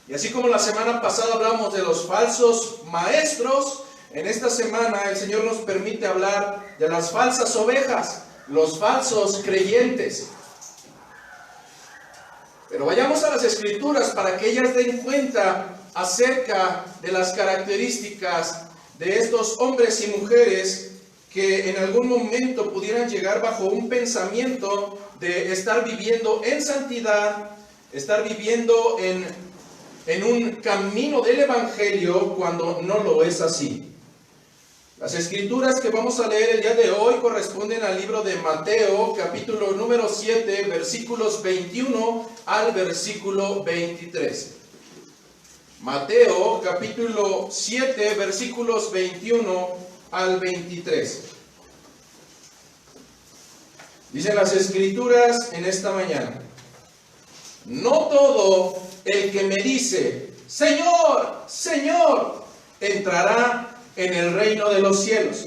Y así como la semana pasada hablamos de los falsos maestros, en esta semana el Señor nos permite hablar de las falsas ovejas, los falsos creyentes. Pero vayamos a las Escrituras para que ellas den cuenta acerca de las características de estos hombres y mujeres que en algún momento pudieran llegar bajo un pensamiento de estar viviendo en santidad, estar viviendo en un camino del Evangelio cuando no lo es así. Las escrituras que vamos a leer el día de hoy corresponden al libro de Mateo, capítulo número 7, versículos 21 al versículo 23. Mateo, capítulo 7, versículos 21 al 23. Dicen las escrituras en esta mañana: no todo el que me dice, Señor, Señor, entrará en el reino de los cielos.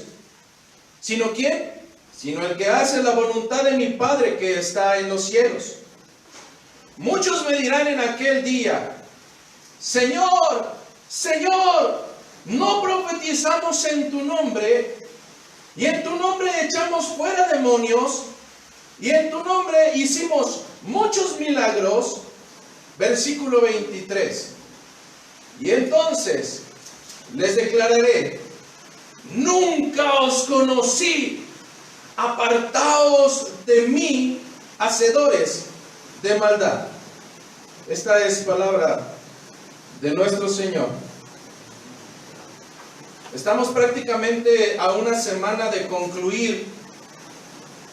¿Sino quién? Sino el que hace la voluntad de mi Padre que está en los cielos. Muchos me dirán en aquel día, Señor, Señor, ¿no profetizamos en tu nombre? Y en tu nombre echamos fuera demonios, y en tu nombre hicimos muchos milagros. Versículo 23. Y entonces les declararé, nunca os conocí, apartaos de mí, hacedores de maldad. Esta es palabra de nuestro Señor. Estamos prácticamente a una semana de concluir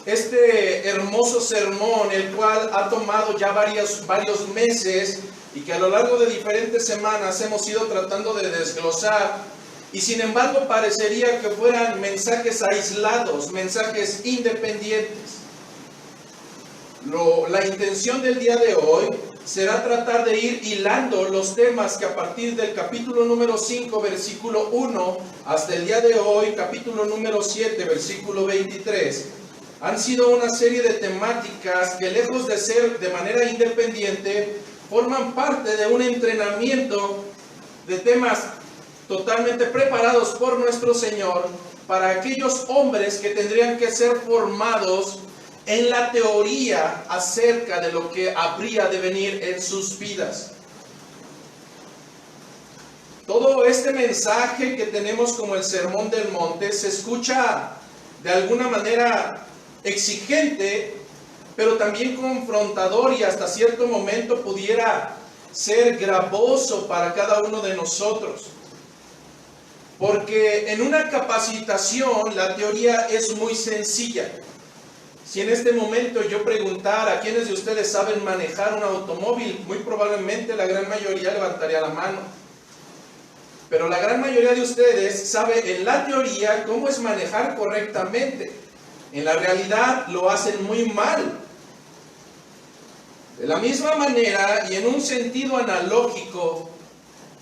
este hermoso sermón, el cual ha tomado ya varios meses y que a lo largo de diferentes semanas hemos ido tratando de desglosar, y sin embargo parecería que fueran mensajes aislados, mensajes independientes. La intención del día de hoy será tratar de ir hilando los temas que a partir del capítulo número 5, versículo 1, hasta el día de hoy, capítulo número 7, versículo 23, han sido una serie de temáticas que, lejos de ser de manera independiente, forman parte de un entrenamiento de temas totalmente preparados por nuestro Señor para aquellos hombres que tendrían que ser formados en la teoría acerca de lo que habría de venir en sus vidas. Todo este mensaje que tenemos como el Sermón del Monte se escucha de alguna manera exigente, pero también confrontador, y hasta cierto momento pudiera ser gravoso para cada uno de nosotros. Porque en una capacitación la teoría es muy sencilla. Si en este momento yo preguntara a quiénes de ustedes saben manejar un automóvil, muy probablemente la gran mayoría levantaría la mano. Pero la gran mayoría de ustedes sabe en la teoría cómo es manejar correctamente. En la realidad lo hacen muy mal. De la misma manera y en un sentido analógico,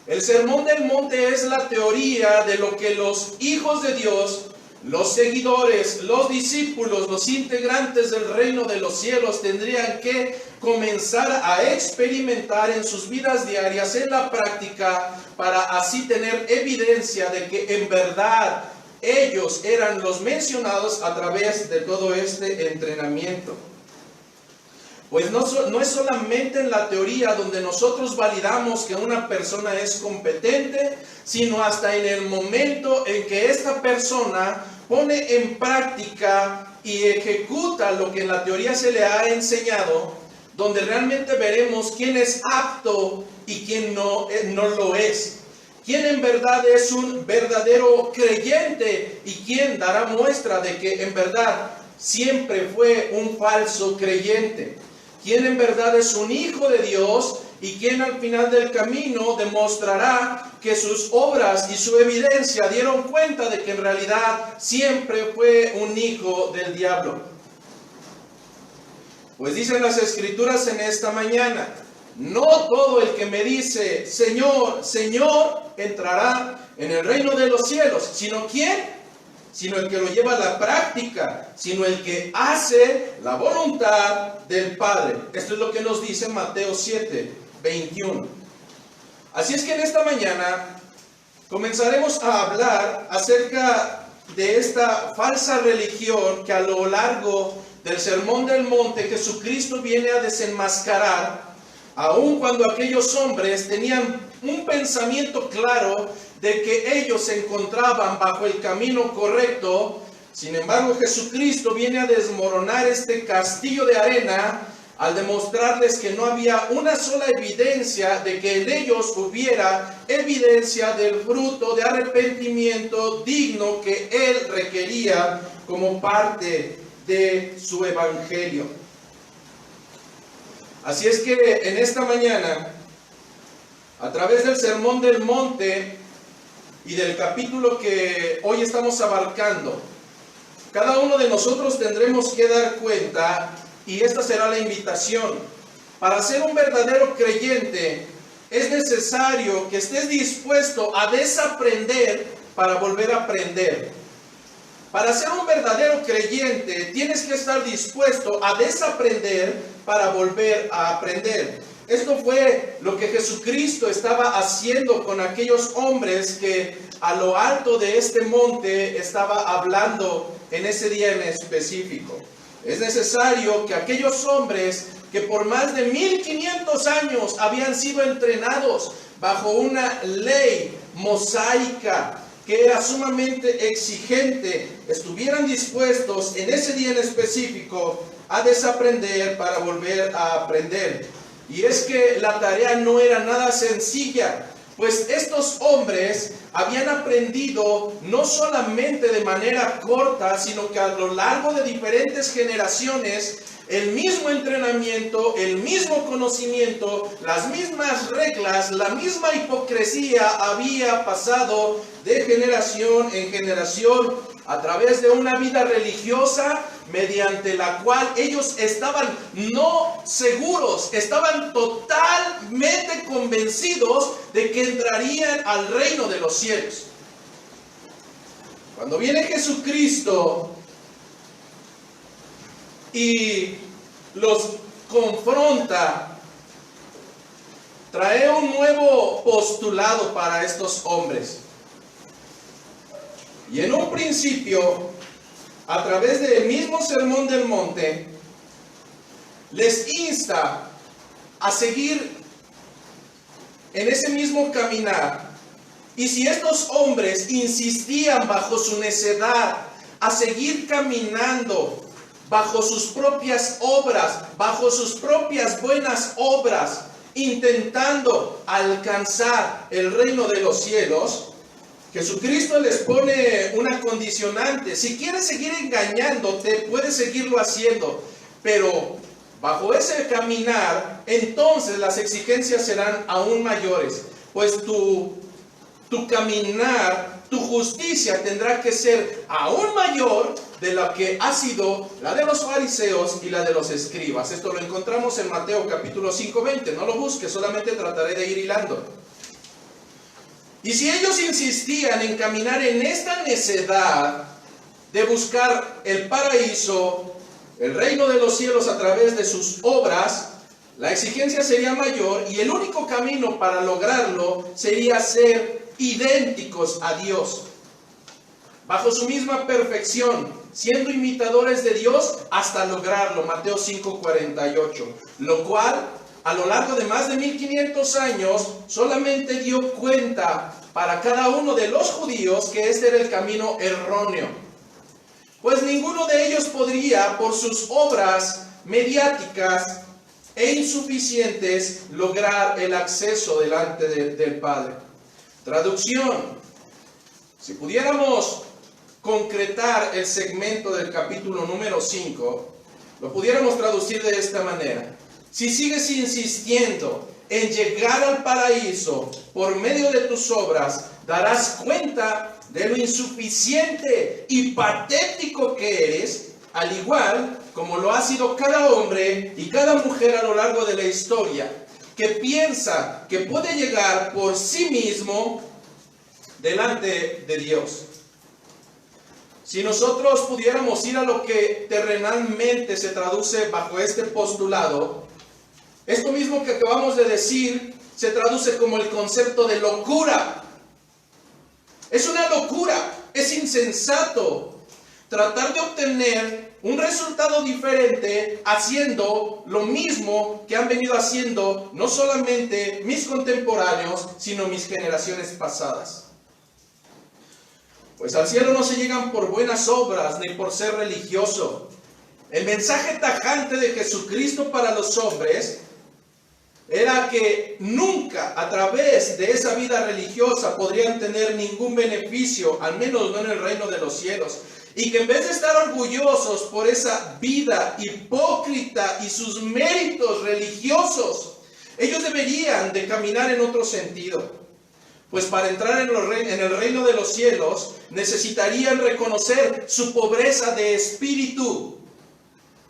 el Sermón del Monte es la teoría de lo que los hijos de Dios, los seguidores, los discípulos, los integrantes del reino de los cielos tendrían que comenzar a experimentar en sus vidas diarias, en la práctica, para así tener evidencia de que en verdad ellos eran los mencionados a través de todo este entrenamiento. Pues no es solamente en la teoría donde nosotros validamos que una persona es competente, sino hasta en el momento en que esta persona pone en práctica y ejecuta lo que en la teoría se le ha enseñado, donde realmente veremos quién es apto y quién no lo es. Quién en verdad es un verdadero creyente y quién dará muestra de que en verdad siempre fue un falso creyente. Quién en verdad es un hijo de Dios y quién al final del camino demostrará que sus obras y su evidencia dieron cuenta de que en realidad siempre fue un hijo del diablo. Pues dicen las escrituras en esta mañana: no todo el que me dice Señor, Señor, entrará en el reino de los cielos, sino ¿quién? Sino el que lo lleva a la práctica, sino el que hace la voluntad del Padre. Esto es lo que nos dice Mateo 7, 21. Así es que en esta mañana comenzaremos a hablar acerca de esta falsa religión que a lo largo del Sermón del Monte Jesucristo viene a desenmascarar, aun cuando aquellos hombres tenían un pensamiento claro de que ellos se encontraban bajo el camino correcto. Sin embargo, Jesucristo viene a desmoronar este castillo de arena al demostrarles que no había una sola evidencia de que en ellos hubiera evidencia del fruto de arrepentimiento digno que Él requería como parte de su evangelio. Así es que en esta mañana, a través del Sermón del Monte y del capítulo que hoy estamos abarcando, cada uno de nosotros tendremos que dar cuenta. Y esta será la invitación. Para ser un verdadero creyente, es necesario que estés dispuesto a desaprender para volver a aprender. Para ser un verdadero creyente, tienes que estar dispuesto a desaprender para volver a aprender. Esto fue lo que Jesucristo estaba haciendo con aquellos hombres que a lo alto de este monte estaba hablando en ese día en específico. Es necesario que aquellos hombres que por más de 1500 años habían sido entrenados bajo una ley mosaica que era sumamente exigente, estuvieran dispuestos en ese día en específico a desaprender para volver a aprender. Y es que la tarea no era nada sencilla, pues estos hombres habían aprendido no solamente de manera corta, sino que a lo largo de diferentes generaciones, el mismo entrenamiento, el mismo conocimiento, las mismas reglas, la misma hipocresía había pasado de generación en generación a través de una vida religiosa mediante la cual ellos estaban no seguros, estaban totalmente convencidos de que entrarían al reino de los cielos. Cuando viene Jesucristo y los confronta, trae un nuevo postulado para estos hombres. Y en un principio, a través del mismo Sermón del Monte, les insta a seguir en ese mismo caminar. Y si estos hombres insistían bajo su necedad a seguir caminando bajo sus propias obras, bajo sus propias buenas obras, intentando alcanzar el reino de los cielos, Jesucristo les pone una condicionante. Si quieres seguir engañándote, puedes seguirlo haciendo, pero bajo ese caminar, entonces las exigencias serán aún mayores, pues tu caminar, tu justicia tendrá que ser aún mayor de la que ha sido la de los fariseos y la de los escribas. Esto lo encontramos en Mateo capítulo 5:20. No lo busques, solamente trataré de ir hilando. Y si ellos insistían en caminar en esta necedad de buscar el paraíso, el reino de los cielos a través de sus obras, la exigencia sería mayor y el único camino para lograrlo sería ser idénticos a Dios, bajo su misma perfección, siendo imitadores de Dios hasta lograrlo. Mateo 5:48, lo cual a lo largo de más de 1500 años solamente dio cuenta para cada uno de los judíos que este era el camino erróneo, pues ninguno de ellos podría, por sus obras mediáticas e insuficientes, lograr el acceso delante del Padre. Traducción: si pudiéramos concretar el segmento del capítulo número 5, lo pudiéramos traducir de esta manera: si sigues insistiendo en llegar al paraíso por medio de tus obras, darás cuenta de lo insuficiente y patético que eres, al igual como lo ha sido cada hombre y cada mujer a lo largo de la historia, que piensa que puede llegar por sí mismo delante de Dios. Si nosotros pudiéramos ir a lo que terrenalmente se traduce bajo este postulado, esto mismo que acabamos de decir se traduce como el concepto de locura. Es una locura, es insensato tratar de obtener un resultado diferente haciendo lo mismo que han venido haciendo no solamente mis contemporáneos, sino mis generaciones pasadas. Pues al cielo no se llegan por buenas obras ni por ser religioso. El mensaje tajante de Jesucristo para los hombres era que nunca a través de esa vida religiosa podrían tener ningún beneficio, al menos no en el reino de los cielos. Y que en vez de estar orgullosos por esa vida hipócrita y sus méritos religiosos, ellos deberían de caminar en otro sentido. Pues para entrar en el reino de los cielos necesitarían reconocer su pobreza de espíritu.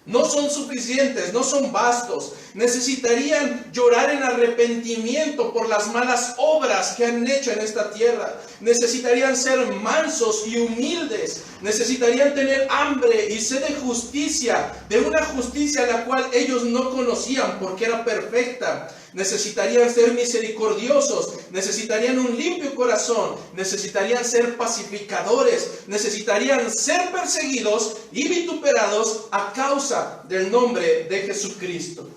No son suficientes, no son vastos. Necesitarían llorar en arrepentimiento por las malas obras que han hecho en esta tierra. Necesitarían ser mansos y humildes. Necesitarían tener hambre y sed de justicia, de una justicia la cual ellos no conocían porque era perfecta. Necesitarían ser misericordiosos, necesitarían un limpio corazón, necesitarían ser pacificadores, necesitarían ser perseguidos y vituperados a causa del nombre de Jesucristo.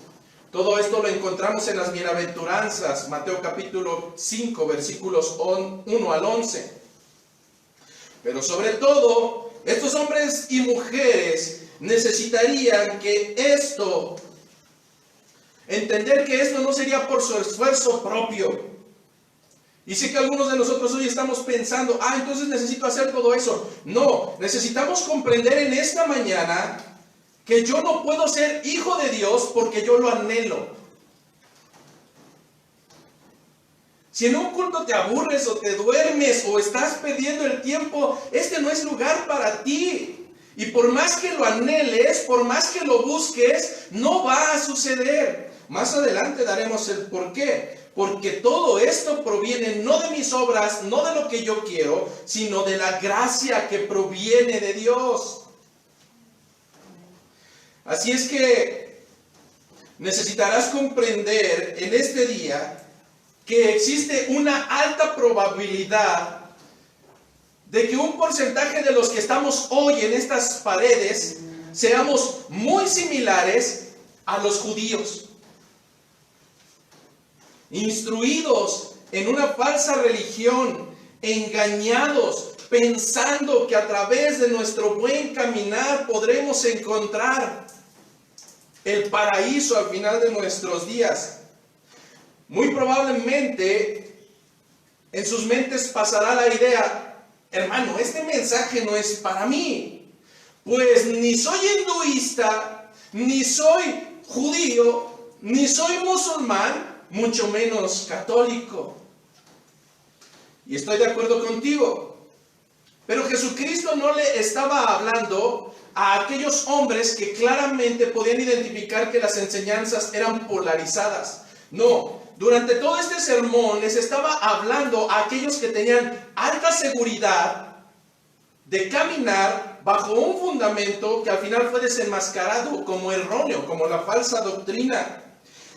Todo esto lo encontramos en las bienaventuranzas, Mateo capítulo 5, versículos 1 al 11. Pero sobre todo, estos hombres y mujeres necesitarían entender que esto no sería por su esfuerzo propio. Y sé que algunos de nosotros hoy estamos pensando, entonces necesito hacer todo eso. No, necesitamos comprender en esta mañana que yo no puedo ser hijo de Dios porque yo lo anhelo. Si en un culto te aburres o te duermes o estás perdiendo el tiempo, este no es lugar para ti. Y por más que lo anheles, por más que lo busques, no va a suceder. Más adelante daremos el por qué. Porque todo esto proviene no de mis obras, no de lo que yo quiero, sino de la gracia que proviene de Dios. Así es que necesitarás comprender en este día que existe una alta probabilidad de que un porcentaje de los que estamos hoy en estas paredes seamos muy similares a los judíos, instruidos en una falsa religión, engañados, pensando que a través de nuestro buen caminar podremos encontrar el paraíso al final de nuestros días. Muy probablemente en sus mentes pasará la idea, hermano, este mensaje no es para mí, pues ni soy hinduista, ni soy judío, ni soy musulmán, mucho menos católico. Y estoy de acuerdo contigo. Pero Jesucristo no le estaba hablando a aquellos hombres que claramente podían identificar que las enseñanzas eran polarizadas. No, durante todo este sermón les estaba hablando a aquellos que tenían alta seguridad de caminar bajo un fundamento que al final fue desenmascarado como erróneo, como la falsa doctrina.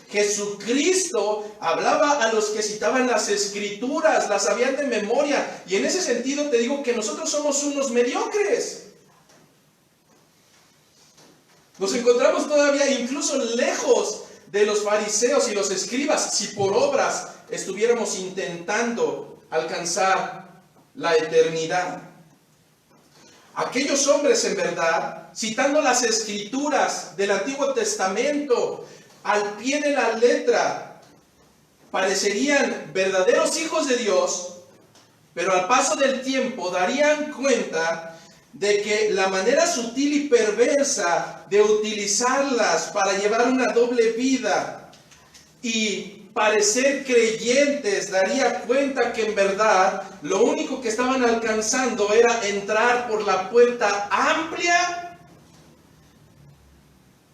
Jesucristo hablaba a los que citaban las escrituras, las sabían de memoria, y en ese sentido te digo que nosotros somos unos mediocres. Nos encontramos todavía incluso lejos de los fariseos y los escribas, si por obras estuviéramos intentando alcanzar la eternidad. Aquellos hombres, en verdad, citando las escrituras del Antiguo Testamento al pie de la letra, parecerían verdaderos hijos de Dios, pero al paso del tiempo darían cuenta de que la manera sutil y perversa de utilizarlas para llevar una doble vida y parecer creyentes, daría cuenta que en verdad lo único que estaban alcanzando era entrar por la puerta amplia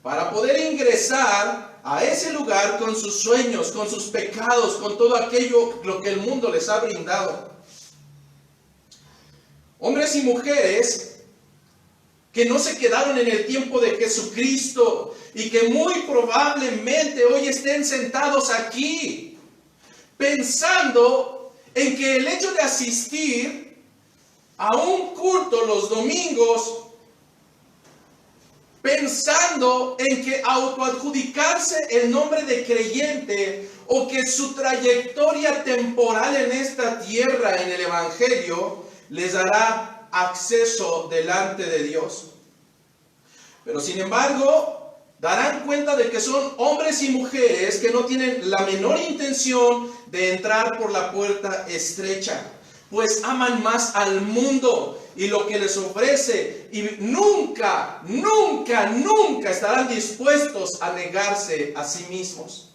para poder ingresar a ese lugar con sus sueños, con sus pecados, con todo aquello lo que el mundo les ha brindado. Hombres y mujeres que no se quedaron en el tiempo de Jesucristo y que muy probablemente hoy estén sentados aquí. pensando en que el hecho de asistir a un culto los domingos, pensando en que autoadjudicarse el nombre de creyente o que su trayectoria temporal en esta tierra, en el Evangelio, les dará acceso delante de Dios. Pero sin embargo, darán cuenta de que son hombres y mujeres que no tienen la menor intención de entrar por la puerta estrecha, pues aman más al mundo y lo que les ofrece, y nunca estarán dispuestos a negarse a sí mismos.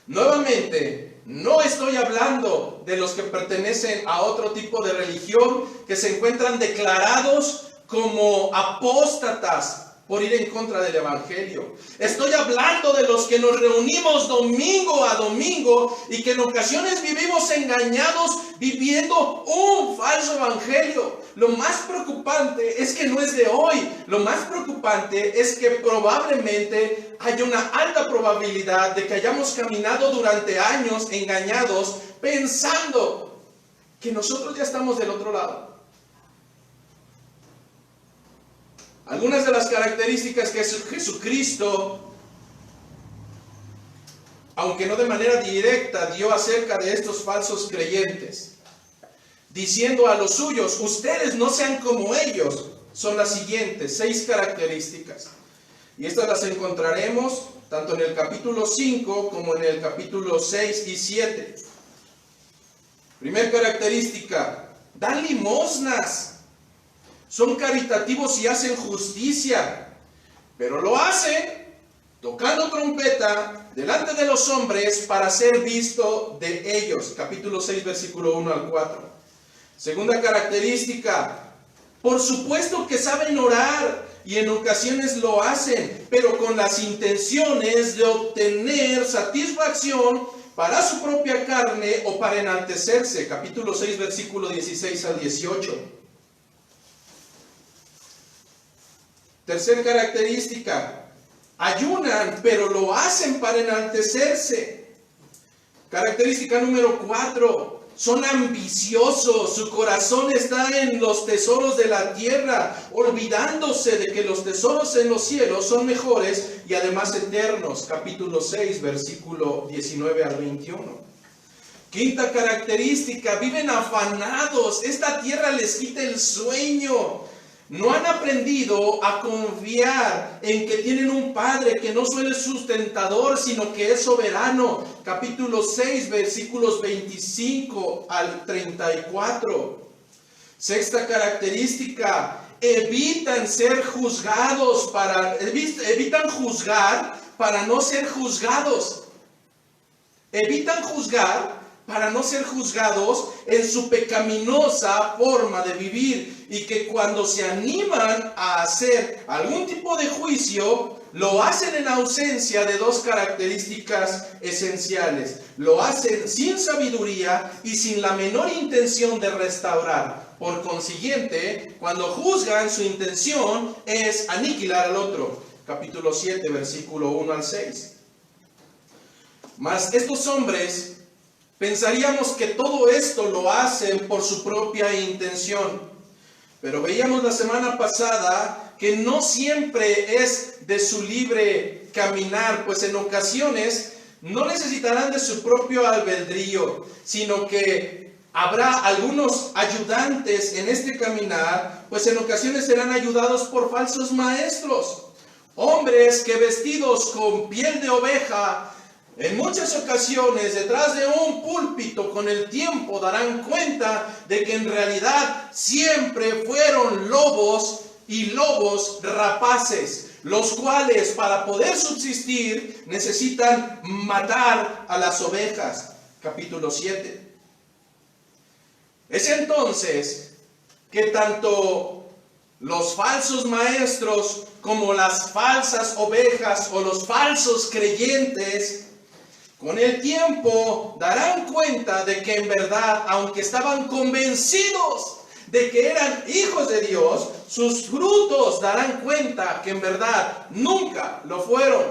Nuevamente, no estoy hablando de los que pertenecen a otro tipo de religión, que se encuentran declarados como apóstatas por ir en contra del Evangelio. Estoy hablando de los que nos reunimos domingo a domingo y que en ocasiones vivimos engañados viviendo un falso Evangelio. Lo más preocupante es que no es de hoy. Lo más preocupante es que probablemente hay una alta probabilidad de que hayamos caminado durante años engañados pensando que nosotros ya estamos del otro lado. Algunas de las características que Jesucristo, aunque no de manera directa, dio acerca de estos falsos creyentes, diciendo a los suyos, ustedes no sean como ellos, son las siguientes 6 características. Y estas las encontraremos tanto en el capítulo 5 como en el capítulo 6 y 7. Primera característica, dan limosnas. Son caritativos y hacen justicia, pero lo hacen tocando trompeta delante de los hombres para ser visto de ellos. Capítulo 6, versículo 1 al 4. Segunda característica, por supuesto que saben orar y en ocasiones lo hacen, pero con las intenciones de obtener satisfacción para su propia carne o para enaltecerse. Capítulo 6, versículo 16 al 18. Tercera característica, ayunan, pero lo hacen para enaltecerse. Característica número 4, son ambiciosos, su corazón está en los tesoros de la tierra, olvidándose de que los tesoros en los cielos son mejores y además eternos. Capítulo 6, versículo 19 al 21. Quinta característica, viven afanados, esta tierra les quita el sueño. No han aprendido a confiar en que tienen un Padre que no solo es sustentador, sino que es soberano. Capítulo 6, versículos 25 al 34. Sexta característica, evitan juzgar para no ser juzgados. Evitan juzgar para no ser juzgados en su pecaminosa forma de vivir, y que cuando se animan a hacer algún tipo de juicio, lo hacen en ausencia de 2 características esenciales. Lo hacen sin sabiduría y sin la menor intención de restaurar. Por consiguiente, cuando juzgan, su intención es aniquilar al otro. Capítulo 7, versículo 1 al 6. Mas estos hombres, pensaríamos que todo esto lo hacen por su propia intención. Pero veíamos la semana pasada que no siempre es de su libre caminar, pues en ocasiones no necesitarán de su propio albedrío, sino que habrá algunos ayudantes en este caminar, pues en ocasiones serán ayudados por falsos maestros. Hombres que vestidos con piel de oveja, en muchas ocasiones, detrás de un púlpito, con el tiempo darán cuenta de que en realidad siempre fueron lobos y lobos rapaces, los cuales para poder subsistir necesitan matar a las ovejas. Capítulo 7. Es entonces que tanto los falsos maestros como las falsas ovejas o los falsos creyentes, con el tiempo darán cuenta de que en verdad, aunque estaban convencidos de que eran hijos de Dios, sus frutos darán cuenta que en verdad nunca lo fueron.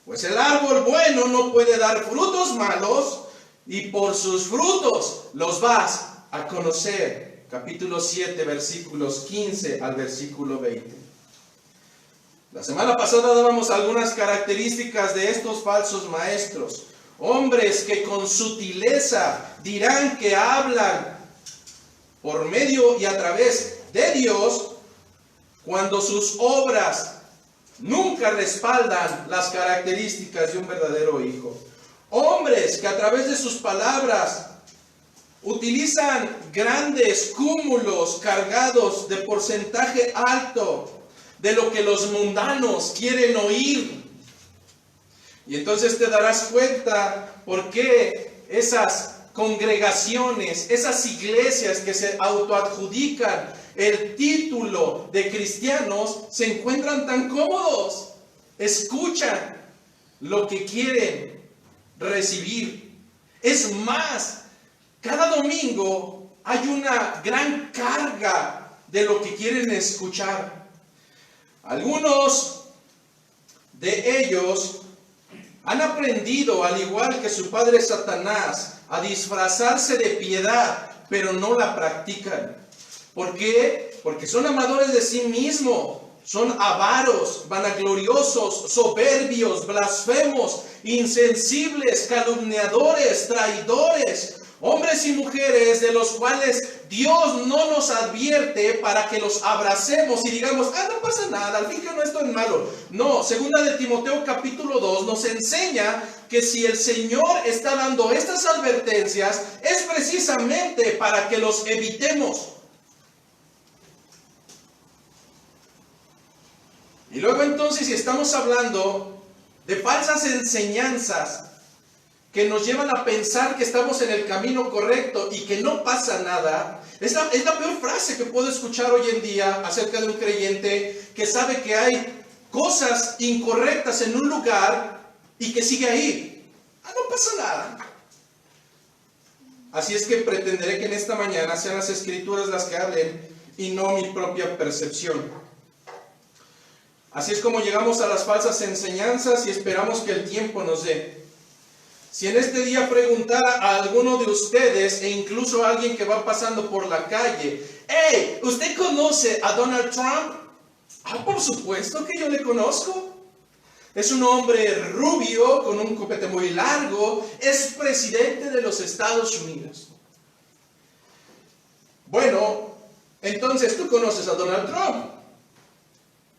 Pues el árbol bueno no puede dar frutos malos, y por sus frutos los vas a conocer. Capítulo 7, versículos 15 al versículo 20. La semana pasada dábamos algunas características de estos falsos maestros. Hombres que con sutileza dirán que hablan por medio y a través de Dios, cuando sus obras nunca respaldan las características de un verdadero hijo. Hombres que a través de sus palabras utilizan grandes cúmulos cargados de porcentaje alto de lo que los mundanos quieren oír. Y entonces te darás cuenta por qué esas congregaciones, esas iglesias que se autoadjudican el título de cristianos, se encuentran tan cómodos. Escuchan lo que quieren recibir. Es más, cada domingo hay una gran carga de lo que quieren escuchar. Algunos de ellos han aprendido, al igual que su padre Satanás, a disfrazarse de piedad, pero no la practican. ¿Por qué? Porque son amadores de sí mismos, son avaros, vanagloriosos, soberbios, blasfemos, insensibles, calumniadores, traidores, hombres y mujeres de los cuales Dios no nos advierte para que los abracemos y digamos, no pasa nada, al fin que no es tan malo. No, segunda de Timoteo capítulo 2 nos enseña que si el Señor está dando estas advertencias, es precisamente para que los evitemos. Y luego entonces, si estamos hablando de falsas enseñanzas que nos llevan a pensar que estamos en el camino correcto y que no pasa nada, es la peor frase que puedo escuchar hoy en día acerca de un creyente que sabe que hay cosas incorrectas en un lugar y que sigue ahí. No pasa nada. Así es que pretenderé que en esta mañana sean las Escrituras las que hablen y no mi propia percepción. Así es como llegamos a las falsas enseñanzas y esperamos que el tiempo nos dé. Si en este día preguntara a alguno de ustedes, e incluso a alguien que va pasando por la calle, hey, ¿usted conoce a Donald Trump? Por supuesto que yo le conozco. Es un hombre rubio, con un copete muy largo, es presidente de los Estados Unidos. Bueno, entonces tú conoces a Donald Trump.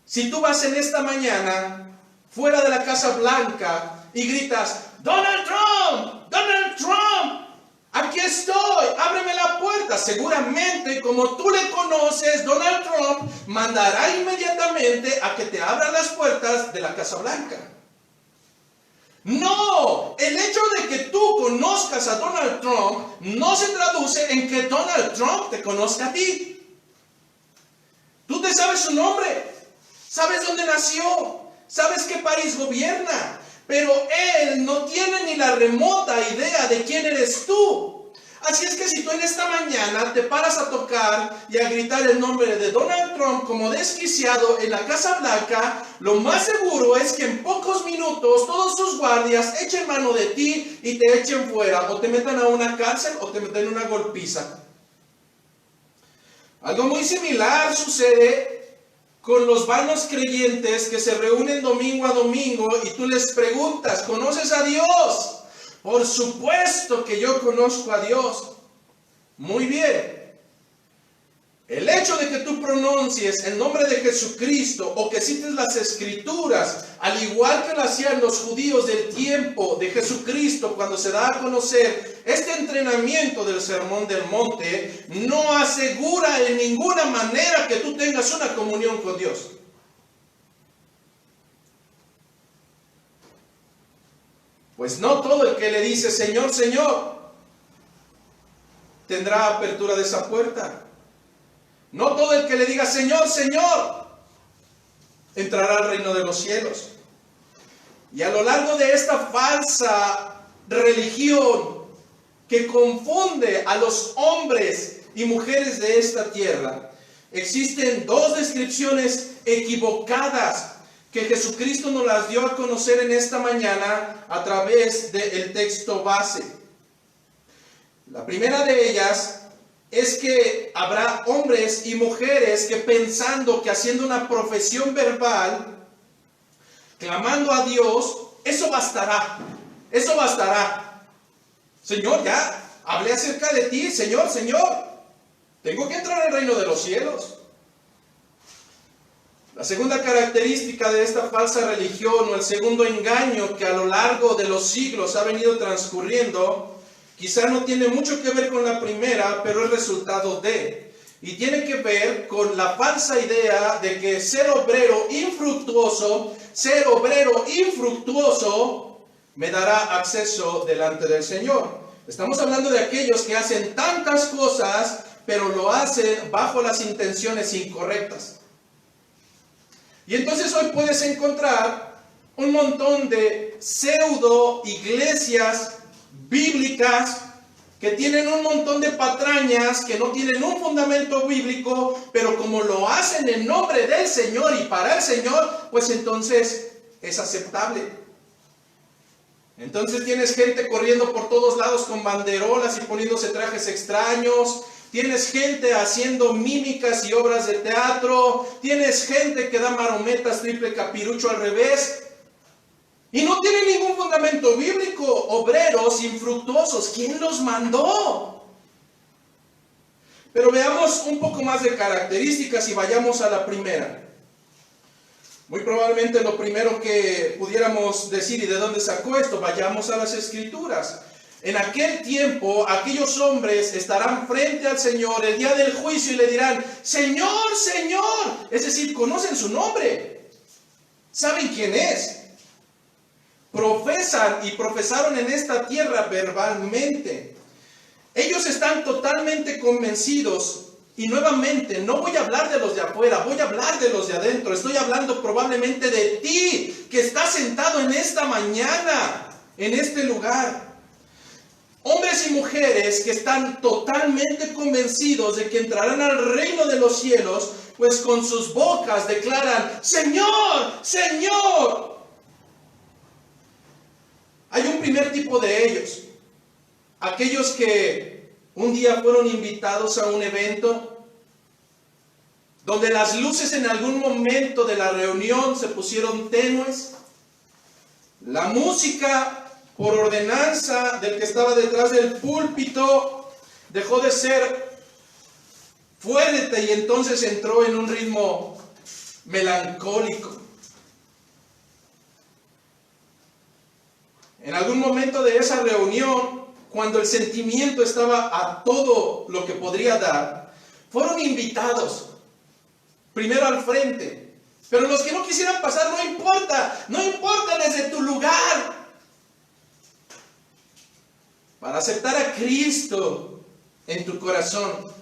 Si tú vas en esta mañana fuera de la Casa Blanca y gritas, ¡Donald Trump! ¡Donald Trump! ¡Aquí estoy! ¡Ábreme la puerta! Seguramente, como tú le conoces, Donald Trump mandará inmediatamente a que te abran las puertas de la Casa Blanca. No, el hecho de que tú conozcas a Donald Trump no se traduce en que Donald Trump te conozca a ti. Tú te sabes su nombre, sabes dónde nació, sabes qué país gobierna, pero él no tiene ni la remota idea de quién eres tú. Así es que si tú en esta mañana te paras a tocar y a gritar el nombre de Donald Trump como desquiciado en la Casa Blanca, lo más seguro es que en pocos minutos todos sus guardias echen mano de ti y te echen fuera, o te metan a una cárcel o te meten una golpiza. Algo muy similar sucede con los vanos creyentes que se reúnen domingo a domingo y tú les preguntas, ¿conoces a Dios? Por supuesto que yo conozco a Dios. Muy bien. El hecho de que tú pronuncies el nombre de Jesucristo o que cites las Escrituras, al igual que lo hacían los judíos del tiempo de Jesucristo cuando se da a conocer este entrenamiento del Sermón del Monte, no asegura en ninguna manera que tú tengas una comunión con Dios. Pues no todo el que le dice Señor, Señor, tendrá apertura de esa puerta. No todo el que le diga Señor, Señor, entrará al reino de los cielos. Y a lo largo de esta falsa religión que confunde a los hombres y mujeres de esta tierra, existen dos descripciones equivocadas que Jesucristo nos las dio a conocer en esta mañana a través del texto base. La primera de ellas es que habrá hombres y mujeres que pensando que haciendo una profesión verbal, clamando a Dios, eso bastará, eso bastará. Señor, ya hablé acerca de ti, Señor, tengo que entrar al reino de los cielos. La segunda característica de esta falsa religión, o el segundo engaño que a lo largo de los siglos ha venido transcurriendo, quizá no tiene mucho que ver con la primera, pero es resultado de, y tiene que ver con la falsa idea de que ser obrero infructuoso me dará acceso delante del Señor. Estamos hablando de aquellos que hacen tantas cosas, pero lo hacen bajo las intenciones incorrectas. Y entonces hoy puedes encontrar un montón de pseudo iglesias bíblicas que tienen un montón de patrañas, que no tienen un fundamento bíblico, pero como lo hacen en nombre del Señor y para el Señor, pues entonces es aceptable. Entonces tienes gente corriendo por todos lados con banderolas y poniéndose trajes extraños. Tienes gente haciendo mímicas y obras de teatro. Tienes gente que da marometas triple capirucho al revés. Y no tiene ningún fundamento bíblico. Obreros infructuosos. ¿Quién los mandó? Pero veamos un poco más de características y vayamos a la primera. Muy probablemente lo primero que pudiéramos decir, ¿y de dónde sacó esto? Vayamos a las Escrituras. En aquel tiempo, aquellos hombres estarán frente al Señor el día del juicio y le dirán, Señor, Señor. Es decir, conocen su nombre. Saben quién es. Profesan y profesaron en esta tierra verbalmente. Ellos están totalmente convencidos. Y nuevamente, no voy a hablar de los de afuera, voy a hablar de los de adentro. Estoy hablando probablemente de ti, que estás sentado en esta mañana, en este lugar. Hombres y mujeres que están totalmente convencidos de que entrarán al reino de los cielos, pues con sus bocas declaran, Señor, Señor. Hay un primer tipo de ellos, aquellos que un día fueron invitados a un evento donde las luces en algún momento de la reunión se pusieron tenues. La música, por ordenanza del que estaba detrás del púlpito, dejó de ser fuerte y entonces entró en un ritmo melancólico. En algún momento de esa reunión, cuando el sentimiento estaba a todo lo que podría dar, fueron invitados, primero al frente. Pero los que no quisieran pasar, no importa desde tu lugar. Para aceptar a Cristo en tu corazón,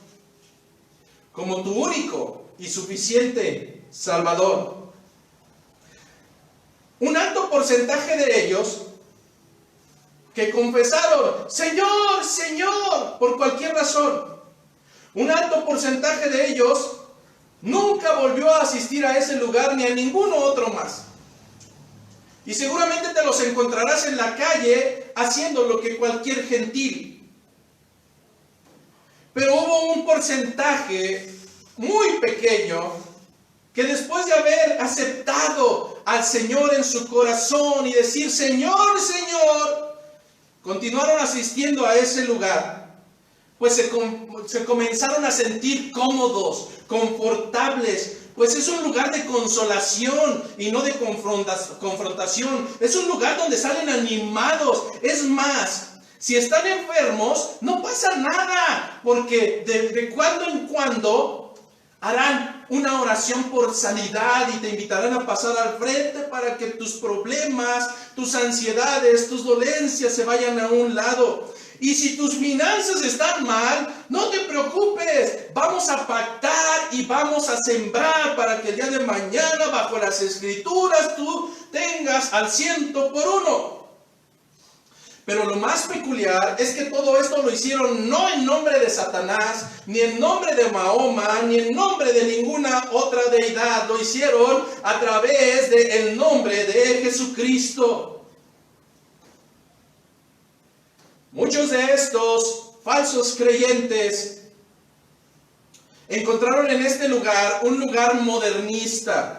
como tu único y suficiente Salvador. Un alto porcentaje de ellos que confesaron, Señor, Señor, por cualquier razón. Un alto porcentaje de ellos nunca volvió a asistir a ese lugar ni a ninguno otro más. Y seguramente te los encontrarás en la calle haciendo lo que cualquier gentil. Pero hubo un porcentaje muy pequeño que después de haber aceptado al Señor en su corazón y decir, Señor, Señor, continuaron asistiendo a ese lugar, pues se comenzaron a sentir cómodos, confortables, pues es un lugar de consolación y no de confrontación. Es un lugar donde salen animados. Es más, si están enfermos, no pasa nada, porque de cuando en cuando harán una oración por sanidad y te invitarán a pasar al frente para que tus problemas, tus ansiedades, tus dolencias se vayan a un lado. Y si tus finanzas están mal, no te preocupes, vamos a pactar y vamos a sembrar para que el día de mañana bajo las Escrituras tú tengas al 100 por 1. Pero lo más peculiar es que todo esto lo hicieron no en nombre de Satanás, ni en nombre de Mahoma, ni en nombre de ninguna otra deidad. Lo hicieron a través del nombre de Jesucristo. Muchos de estos falsos creyentes encontraron en este lugar un lugar modernista,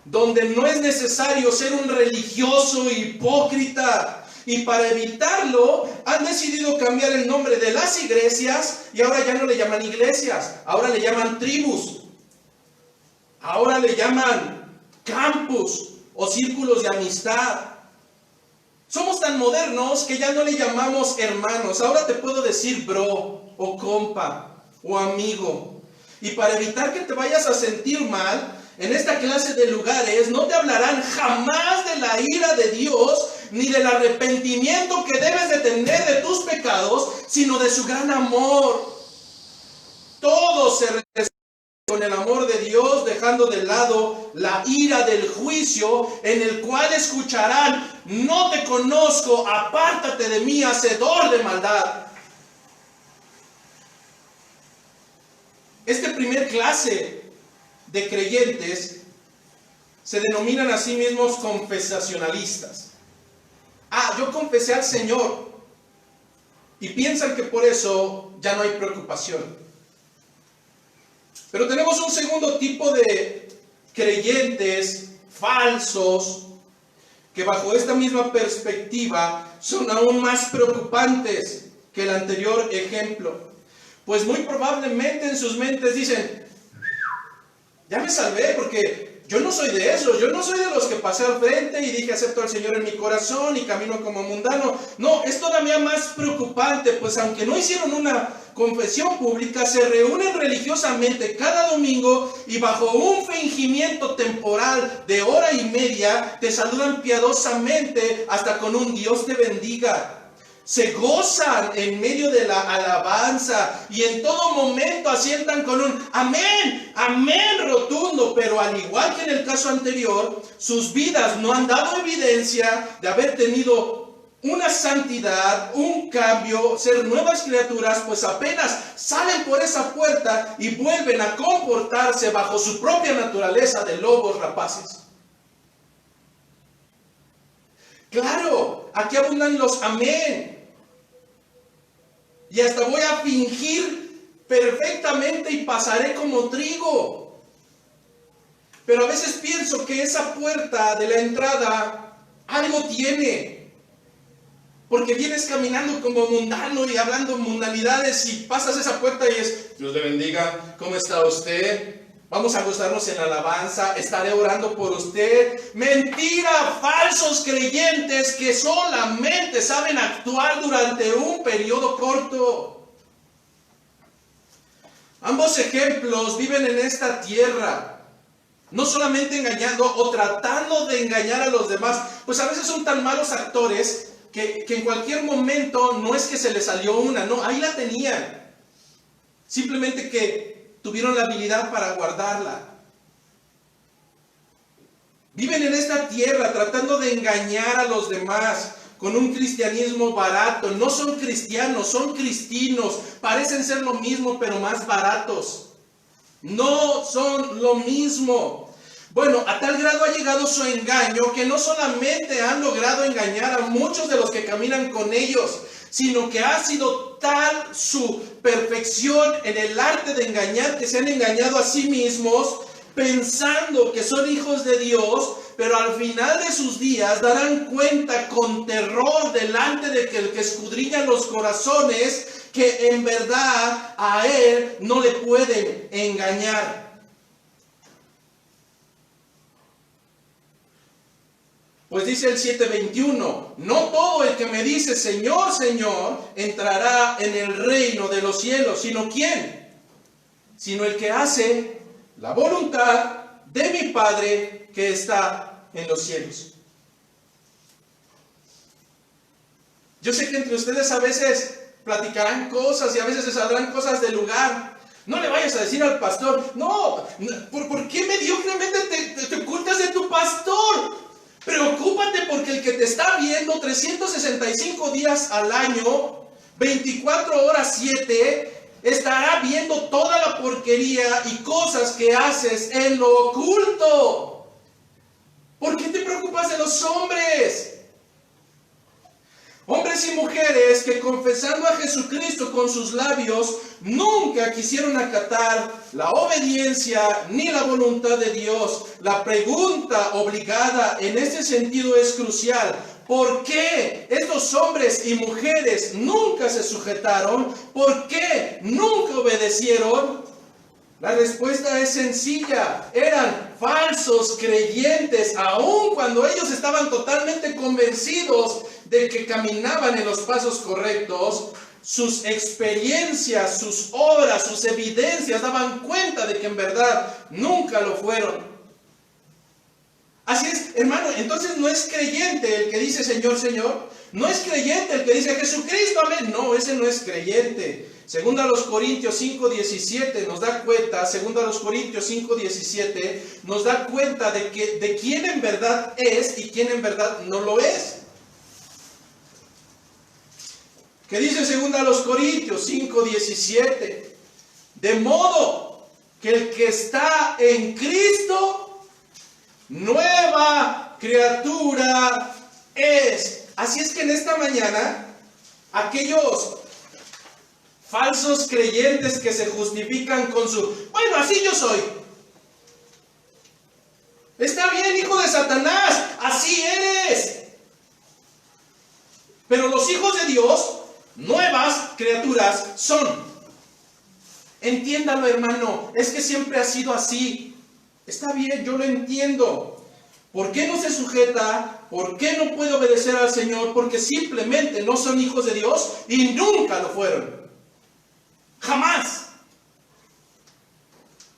donde no es necesario ser un religioso hipócrita. Y para evitarlo, han decidido cambiar el nombre de las iglesias y ahora ya no le llaman iglesias, ahora le llaman tribus. Ahora le llaman campus o círculos de amistad. Somos tan modernos que ya no le llamamos hermanos. Ahora te puedo decir bro o compa o amigo. Y para evitar que te vayas a sentir mal, en esta clase de lugares no te hablarán jamás de la ira de Dios, ni del arrepentimiento que debes de tener de tus pecados, sino de su gran amor. Todo se resuelve con el amor de Dios, dejando de lado la ira del juicio, en el cual escucharán: no te conozco, apártate de mí, hacedor de maldad. Este primer clase de creyentes se denominan a sí mismos confesacionalistas. Yo confesé al Señor, y piensan que por eso ya no hay preocupación. Pero tenemos un segundo tipo de creyentes falsos que bajo esta misma perspectiva son aún más preocupantes que el anterior ejemplo. Pues muy probablemente en sus mentes dicen: ya me salvé, porque yo no soy de esos, yo no soy de los que pasé al frente y dije acepto al Señor en mi corazón y camino como mundano. No, es todavía más preocupante, pues aunque no hicieron una confesión pública, se reúnen religiosamente cada domingo y bajo un fingimiento temporal de hora y media te saludan piadosamente hasta con un Dios te bendiga. Se gozan en medio de la alabanza y en todo momento asientan con un amén, amén rotundo. Pero al igual que en el caso anterior, sus vidas no han dado evidencia de haber tenido una santidad, un cambio, ser nuevas criaturas, pues apenas salen por esa puerta y vuelven a comportarse bajo su propia naturaleza de lobos rapaces. Claro, aquí abundan los amén. Y hasta voy a fingir perfectamente y pasaré como trigo. Pero a veces pienso que esa puerta de la entrada algo tiene. Porque vienes caminando como mundano y hablando mundanidades y pasas esa puerta y es: Dios le bendiga, ¿cómo está usted? Vamos a gozarnos en la alabanza, estaré orando por usted. Mentira, falsos creyentes que solamente saben actuar durante un periodo corto. Ambos ejemplos viven en esta tierra, no solamente engañando o tratando de engañar a los demás, pues a veces son tan malos actores que en cualquier momento no es que se les salió una, no, ahí la tenían. Simplemente que tuvieron la habilidad para guardarla. Viven en esta tierra tratando de engañar a los demás con un cristianismo barato. No son cristianos, son cristinos. Parecen ser lo mismo, pero más baratos. No son lo mismo. Bueno, a tal grado ha llegado su engaño que no solamente han logrado engañar a muchos de los que caminan con ellos, sino que ha sido tal su perfección en el arte de engañar que se han engañado a sí mismos pensando que son hijos de Dios, pero al final de sus días darán cuenta con terror delante de que el que escudriña los corazones que en verdad a él no le pueden engañar. Pues dice el 7:21, no todo el que me dice Señor, Señor, entrará en el reino de los cielos, sino ¿quién? Sino el que hace la voluntad de mi Padre que está en los cielos. Yo sé que entre ustedes a veces platicarán cosas y a veces les saldrán cosas del lugar. No le vayas a decir al pastor, no, ¿por qué mediocremente te ocultas de tu pastor? Preocúpate porque el que te está viendo 365 días al año, 24 horas 7, estará viendo toda la porquería y cosas que haces en lo oculto. ¿Por qué te preocupas de los hombres? Hombres y mujeres que confesando a Jesucristo con sus labios, nunca quisieron acatar la obediencia ni la voluntad de Dios. La pregunta obligada en este sentido es crucial. ¿Por qué estos hombres y mujeres nunca se sujetaron? ¿Por qué nunca obedecieron? La respuesta es sencilla. Eran falsos creyentes, aun cuando ellos estaban totalmente convencidos de que caminaban en los pasos correctos. Sus experiencias, sus obras, sus evidencias daban cuenta de que en verdad nunca lo fueron. Así es, hermano, entonces no es creyente el que dice Señor, Señor. No es creyente el que dice Jesucristo, amén. No, ese no es creyente. Segunda a los Corintios 5:17 nos da cuenta, segunda a los Corintios 5:17 nos da cuenta de quién en verdad es y quién en verdad no lo es. ¿Qué dice segunda a los Corintios 5:17? De modo que el que está en Cristo, nueva criatura es. Así es que en esta mañana, aquellos falsos creyentes que se justifican con su, bueno, así yo soy. Está bien, hijo de Satanás, así eres. Pero los hijos de Dios, nuevas criaturas son. Entiéndalo, hermano, es que siempre ha sido así. Está bien, yo lo entiendo. ¿Por qué no se sujeta? ¿Por qué no puede obedecer al Señor? Porque simplemente no son hijos de Dios y nunca lo fueron. Jamás.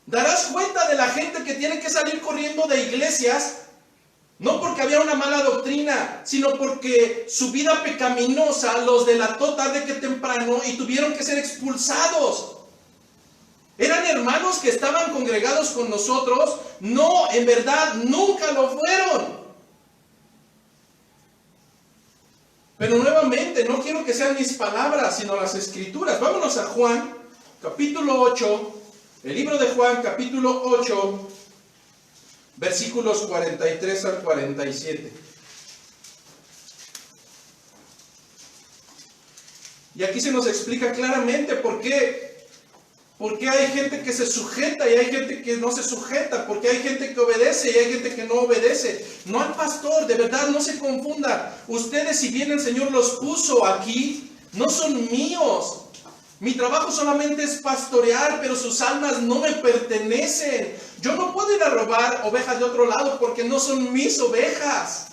Darás cuenta de la gente que tiene que salir corriendo de iglesias, no porque había una mala doctrina, sino porque su vida pecaminosa los delató tarde que temprano y tuvieron que ser expulsados. Eran hermanos que estaban congregados con nosotros, no, en verdad, nunca lo fueron. Pero nuevamente, no quiero que sean mis palabras, sino las escrituras. Vámonos a Juan, capítulo 8, el libro de Juan, capítulo 8, versículos 43 al 47. Y aquí se nos explica claramente por qué hay gente que se sujeta y hay gente que no se sujeta, porque hay gente que obedece y hay gente que no obedece. No al pastor, de verdad, no se confunda. Ustedes, si bien el Señor los puso aquí, no son míos. Mi trabajo solamente es pastorear, pero sus almas no me pertenecen. Yo no puedo ir a robar ovejas de otro lado porque no son mis ovejas.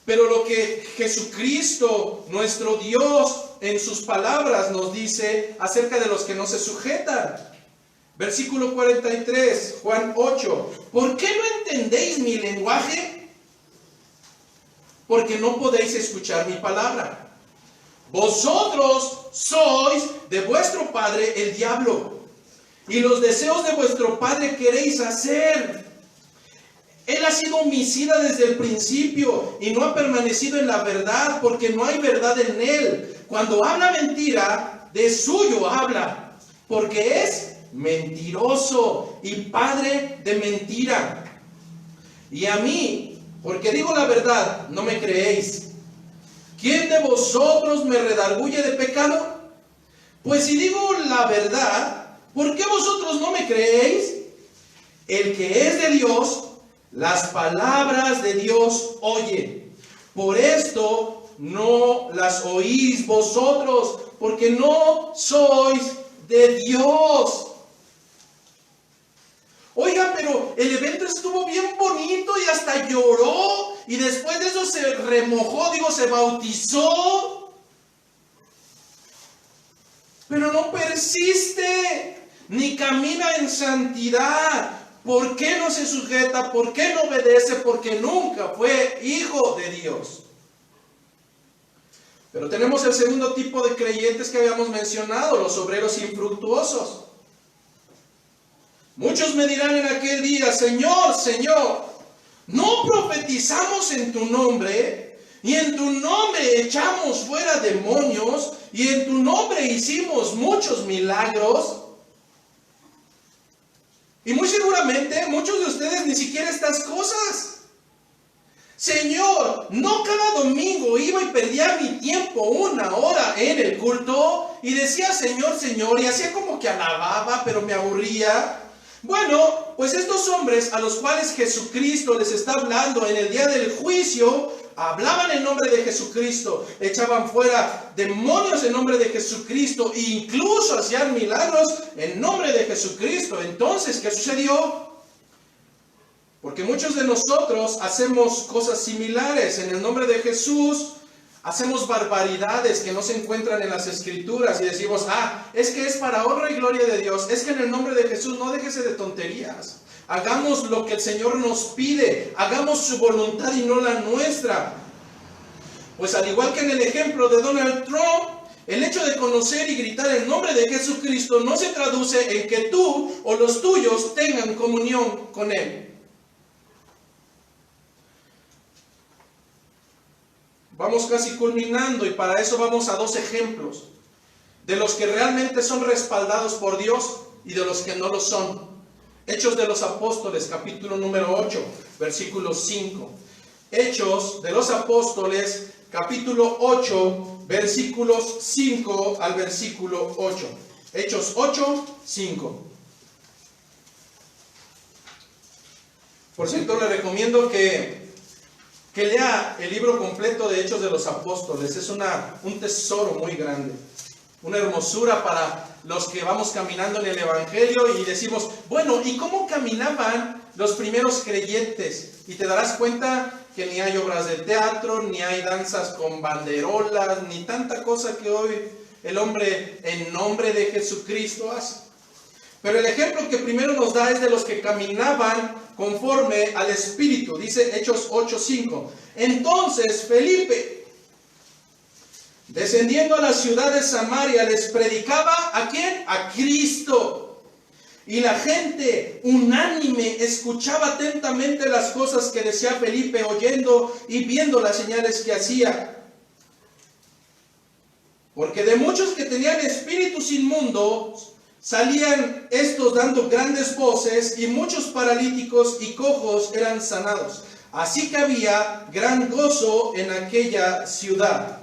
Pero lo que Jesucristo, nuestro Dios, en sus palabras nos dice acerca de los que no se sujetan. Versículo 43, Juan 8. ¿Por qué no entendéis mi lenguaje? Porque no podéis escuchar mi palabra. Vosotros sois de vuestro padre el diablo, y los deseos de vuestro padre queréis hacer. Él ha sido homicida desde el principio y no ha permanecido en la verdad, porque no hay verdad en él. Cuando habla mentira, de suyo habla, porque es mentiroso y padre de mentira. Y a mí, porque digo la verdad, no me creéis. ¿Quién de vosotros me redarguye de pecado? Pues si digo la verdad, ¿por qué vosotros no me creéis? El que es de Dios, las palabras de Dios oye. Por esto no las oís vosotros, porque no sois de Dios. Oiga, pero el evento estuvo bien bonito y hasta lloró, y después de eso se remojó, se bautizó, pero no persiste, ni camina en santidad. ¿Por qué no se sujeta? ¿Por qué no obedece? Porque nunca fue hijo de Dios. Pero tenemos el segundo tipo de creyentes que habíamos mencionado, los obreros infructuosos. Muchos me dirán en aquel día: Señor, Señor, ¿no profetizamos en tu nombre? Y en tu nombre echamos fuera demonios, y en tu nombre hicimos muchos milagros. Y muy seguramente muchos de ustedes ni siquiera estas cosas. Señor, no cada domingo iba y perdía mi tiempo 1 hora en el culto y decía Señor, Señor, y hacía como que alababa, pero me aburría. Bueno, pues estos hombres a los cuales Jesucristo les está hablando en el día del juicio, hablaban en nombre de Jesucristo, echaban fuera demonios en nombre de Jesucristo, e incluso hacían milagros en nombre de Jesucristo. Entonces, ¿qué sucedió? Porque muchos de nosotros hacemos cosas similares en el nombre de Jesús, hacemos barbaridades que no se encuentran en las Escrituras y decimos, es que es para honra y gloria de Dios, es que en el nombre de Jesús no déjese de tonterías. Hagamos lo que el Señor nos pide, hagamos su voluntad y no la nuestra. Pues al igual que en el ejemplo de Donald Trump, el hecho de conocer y gritar el nombre de Jesucristo no se traduce en que tú o los tuyos tengan comunión con Él. Vamos casi culminando y para eso vamos a 2 ejemplos de los que realmente son respaldados por Dios y de los que no lo son. Hechos de los Apóstoles, capítulo número 8, versículo 5. Hechos de los Apóstoles, capítulo 8, versículos 5 al versículo 8. Hechos 8, 5. Por cierto, le recomiendo que lea el libro completo de Hechos de los Apóstoles. Es un tesoro muy grande, una hermosura para los que vamos caminando en el Evangelio y decimos, bueno, ¿y cómo caminaban los primeros creyentes? Y te darás cuenta que ni hay obras de teatro, ni hay danzas con banderolas, ni tanta cosa que hoy el hombre en nombre de Jesucristo hace. Pero el ejemplo que primero nos da es de los que caminaban conforme al Espíritu. Dice Hechos 8:5. Entonces Felipe, descendiendo a la ciudad de Samaria, les predicaba ¿a quién? A Cristo. Y la gente unánime escuchaba atentamente las cosas que decía Felipe, oyendo y viendo las señales que hacía. Porque de muchos que tenían espíritus inmundos, salían estos dando grandes voces, y muchos paralíticos y cojos eran sanados. Así que había gran gozo en aquella ciudad.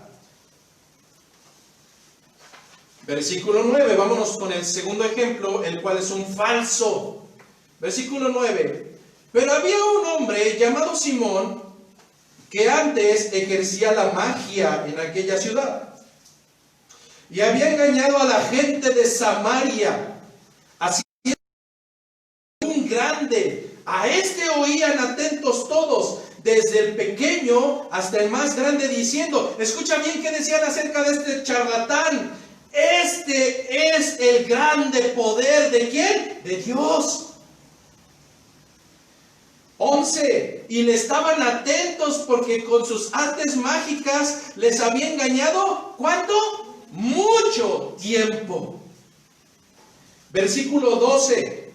Versículo 9, vámonos con el segundo ejemplo, el cual es un falso. Versículo 9. Pero había un hombre llamado Simón, que antes ejercía la magia en aquella ciudad. Y había engañado a la gente de Samaria, haciendo un grande. A este oían atentos todos, desde el pequeño hasta el más grande, diciendo, escucha bien qué decían acerca de este charlatán. Este es el grande poder, ¿de quién? De Dios. 11. Y le estaban atentos porque con sus artes mágicas les había engañado, ¿cuánto? Mucho tiempo. Versículo 12.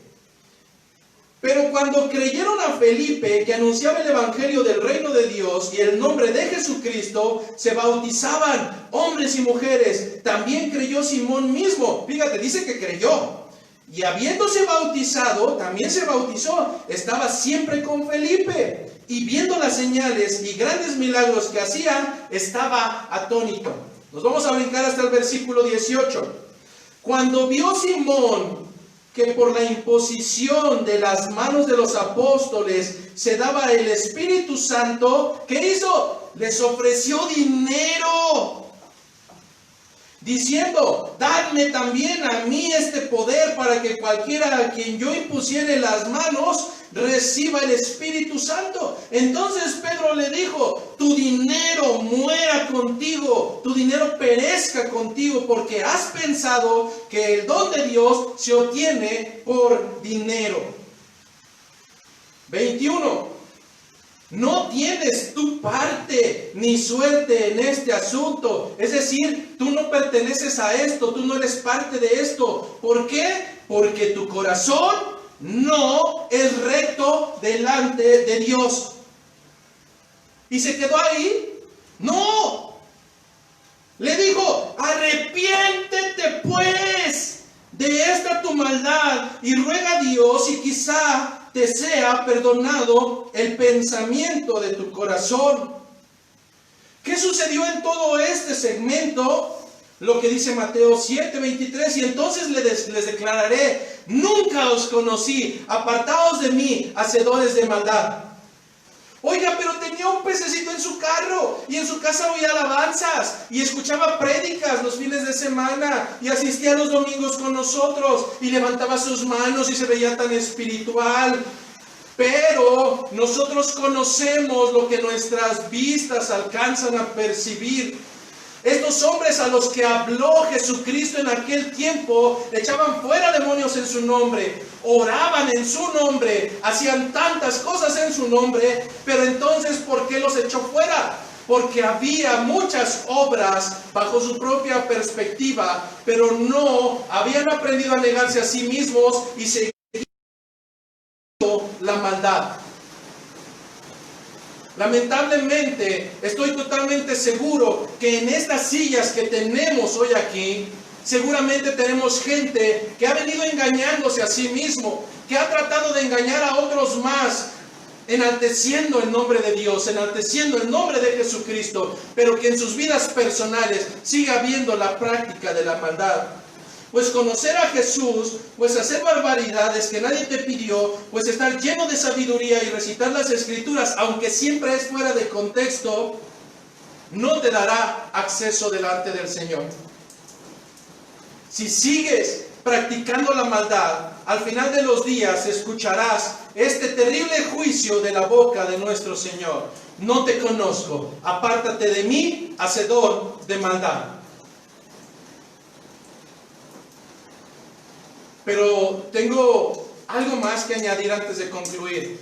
Pero cuando creyeron a Felipe, que anunciaba el evangelio del reino de Dios y el nombre de Jesucristo, se bautizaban hombres y mujeres. También creyó Simón mismo. Fíjate, dice que creyó. Y habiéndose bautizado, también se bautizó. Estaba siempre con Felipe. Y viendo las señales y grandes milagros que hacían, estaba atónito. Nos vamos a brincar hasta el versículo 18. Cuando vio Simón que por la imposición de las manos de los apóstoles se daba el Espíritu Santo, ¿qué hizo? Les ofreció dinero, diciendo, dadme también a mí este poder para que cualquiera a quien yo impusiere las manos reciba el Espíritu Santo. Entonces Pedro le dijo, tu dinero muera contigo, tu dinero perezca contigo, porque has pensado que el don de Dios se obtiene por dinero. 21. No tienes tu parte ni suerte en este asunto. Es decir, tú no perteneces a esto, tú no eres parte de esto. ¿Por qué? Porque tu corazón no es recto delante de Dios. ¿Y se quedó ahí? No. Le dijo, arrepiéntete pues de esta tu maldad y ruega a Dios y quizá te sea perdonado el pensamiento de tu corazón. ¿Qué sucedió en todo este segmento? Lo que dice Mateo 7:23, y entonces les declararé, nunca os conocí, apartaos de mí, hacedores de maldad. Oiga, pero tenía un pececito en su carro y en su casa oía alabanzas y escuchaba prédicas los fines de semana y asistía los domingos con nosotros y levantaba sus manos y se veía tan espiritual. Pero nosotros conocemos lo que nuestras vistas alcanzan a percibir. Estos hombres a los que habló Jesucristo en aquel tiempo echaban fuera demonios en su nombre, oraban en su nombre, hacían tantas cosas en su nombre, pero entonces ¿por qué los echó fuera? Porque había muchas obras bajo su propia perspectiva, pero no habían aprendido a negarse a sí mismos y seguir la maldad. Lamentablemente, estoy totalmente seguro que en estas sillas que tenemos hoy aquí, seguramente tenemos gente que ha venido engañándose a sí mismo, que ha tratado de engañar a otros más, enalteciendo el nombre de Dios, enalteciendo el nombre de Jesucristo, pero que en sus vidas personales sigue habiendo la práctica de la maldad. Pues conocer a Jesús, pues hacer barbaridades que nadie te pidió, pues estar lleno de sabiduría y recitar las Escrituras, aunque siempre es fuera de contexto, no te dará acceso delante del Señor. Si sigues practicando la maldad, al final de los días escucharás este terrible juicio de la boca de nuestro Señor. No te conozco, apártate de mí, hacedor de maldad. Pero tengo algo más que añadir antes de concluir.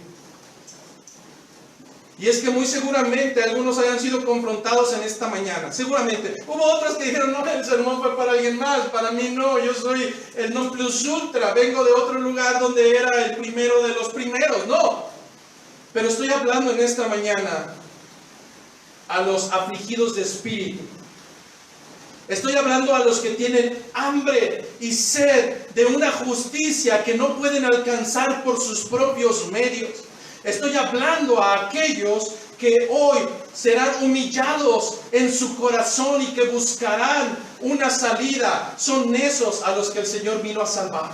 Y es que muy seguramente algunos hayan sido confrontados en esta mañana. Seguramente. Hubo otros que dijeron, no, el sermón fue para alguien más. Para mí no, yo soy el non plus ultra. Vengo de otro lugar donde era el primero de los primeros. No. Pero estoy hablando en esta mañana a los afligidos de espíritu. Estoy hablando a los que tienen hambre y sed de una justicia que no pueden alcanzar por sus propios medios. Estoy hablando a aquellos que hoy serán humillados en su corazón y que buscarán una salida. Son esos a los que el Señor vino a salvar.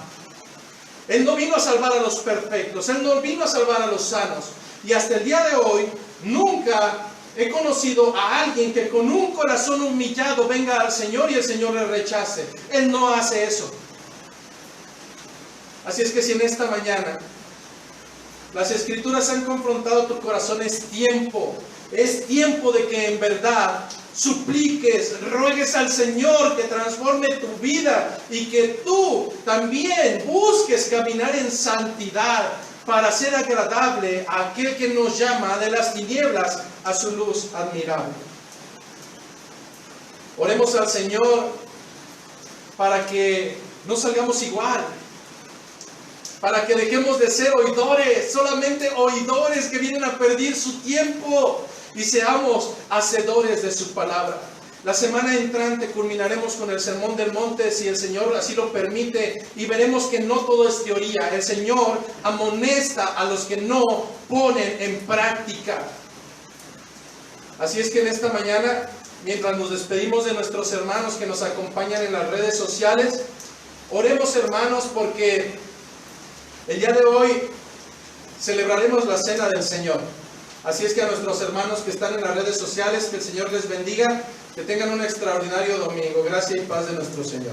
Él no vino a salvar a los perfectos, Él no vino a salvar a los sanos. Y hasta el día de hoy, nunca he conocido a alguien que con un corazón humillado venga al Señor y el Señor le rechace. Él no hace eso. Así es que si en esta mañana las Escrituras han confrontado tu corazón, es tiempo de que en verdad supliques, ruegues al Señor que transforme tu vida y que tú también busques caminar en santidad para ser agradable a aquel que nos llama de las tinieblas a su luz admirable. Oremos al Señor para que no salgamos igual, para que dejemos de ser oidores, solamente oidores que vienen a perder su tiempo, y seamos hacedores de su palabra. La semana entrante culminaremos con el Sermón del Monte, si el Señor así lo permite, y veremos que no todo es teoría. El Señor amonesta a los que no ponen en práctica. Así es que en esta mañana, mientras nos despedimos de nuestros hermanos que nos acompañan en las redes sociales, oremos, hermanos, porque el día de hoy celebraremos la Cena del Señor. Así es que a nuestros hermanos que están en las redes sociales, que el Señor les bendiga, que tengan un extraordinario domingo. Gracia y paz de nuestro Señor.